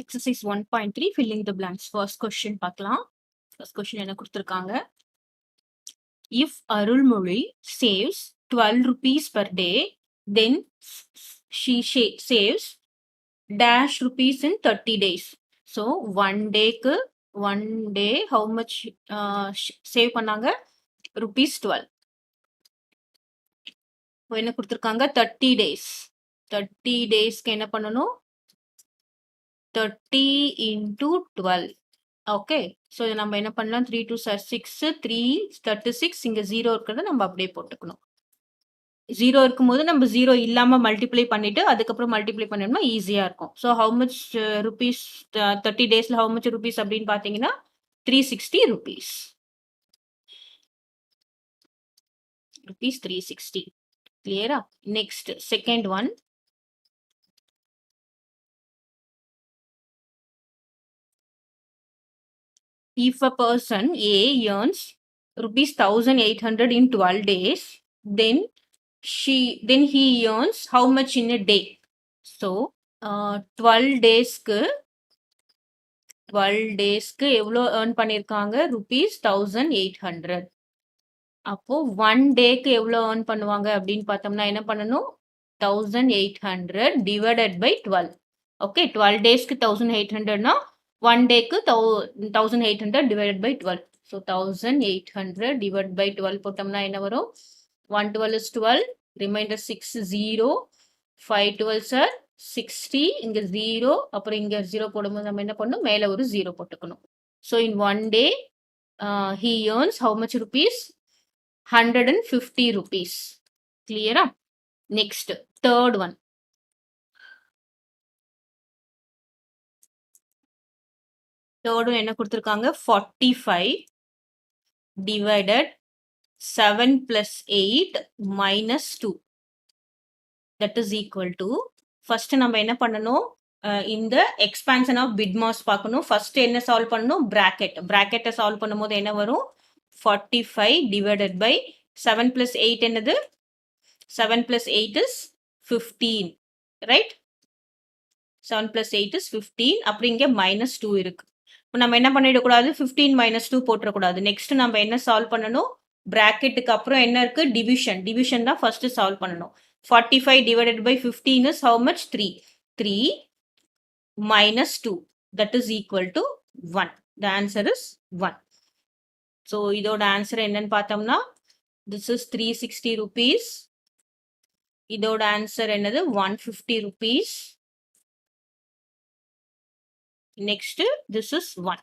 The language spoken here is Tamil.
Exercise 1.3 filling the blanks. First question பார்க்கலாம். First question என்ன கொடுத்திருக்காங்க? If Arulmozhi saves 12 rupees per day, then she saves dash rupees in 30 days. So, one day, how much save பண்ணாங்க? Rupees 12. இப்போ என்ன கொடுத்திருக்காங்க? 30 days. 30 daysக்கு என்ன பண்ணணும்? 30 into 12. ஓகே. ஸோ இதை நம்ம என்ன பண்ணலாம்? 3 2 6 3 36 இங்கே 0 இருக்கிறத நம்ம அப்படியே போட்டுக்கணும். 0 இருக்கும்போது நம்ம 0 இல்லாமல் மல்டிப்ளை பண்ணிட்டு அதுக்கப்புறம் மல்டிப்ளை பண்ணோம்னா ஈஸியாக இருக்கும். ஸோ ஹவு மச் ருபீஸ் 30 டேஸில் ஹவு மச் ருபீஸ் அப்படின்னு பார்த்தீங்கன்னா 360 rupees. Rupees 360. கிளியரா? Next second one. If a person A earns rupees 1800 in 12 days, then he earns how much in a day? So 12 daysக்கு எவ்வளோ earn பண்ணியிருக்காங்க? rupees 1800. அப்போ 1 டேக்கு எவ்வளோ earn பண்ணுவாங்க அப்படின்னு பார்த்தோம்னா என்ன பண்ணணும்? 1800 divided by 12. ஓகே, 12 டேஸ்க்கு 1800னா 1 டேக்கு 1800 divided by 12. So 1800 divided by 12 போட்டோம்னா என்ன வரும்? 1 12 is 12, remainder 6 0, 5 12 are 60, இங்கே 0, அப்புறம் இங்கே 0 போடும்போது நம்ம என்ன பண்ணணும்? மேலே ஒரு 0 போட்டுக்கணும். So in 1 day he earns how much rupees? 150 rupees. Clear? Next, third one. Third one என்ன கொடுத்திருக்காங்க? 45 divided 7 plus 8 minus 2. That is equal to, first நம்ம என்ன பண்ணணும்? இந்த expansion of BIDMAS பார்க்கணும். First என்ன solve பண்ணணும்? bracket solve பண்ணும்போது என்ன வரும்? 45 divided by 7 plus 8 என்னது? 7 plus 8 is 15, right? 7 plus 8 is 15. அப்படி இங்கே minus 2 இருக்கு. இப்போ நம்ம என்ன பண்ணிடக்கூடாது? 15 minus 2 போட்டுறக்கூடாது. நெக்ஸ்ட் நம்ம என்ன சால்வ் பண்ணணும்? பிராக்கெட்டுக்கு அப்புறம் என்ன இருக்கு? டிவிஷன் தான் ஃபர்ஸ்ட் சால்வ் பண்ணணும். 45 divided by 15 is how much? 3. 3 minus 2. That is equal to 1. The answer is 1. So இதோட ஆன்சர் என்னன்னு பார்த்தோம்னா this is 360 rupees. இதோட ஆன்சர் என்னது? 150 rupees. Next, this is 1.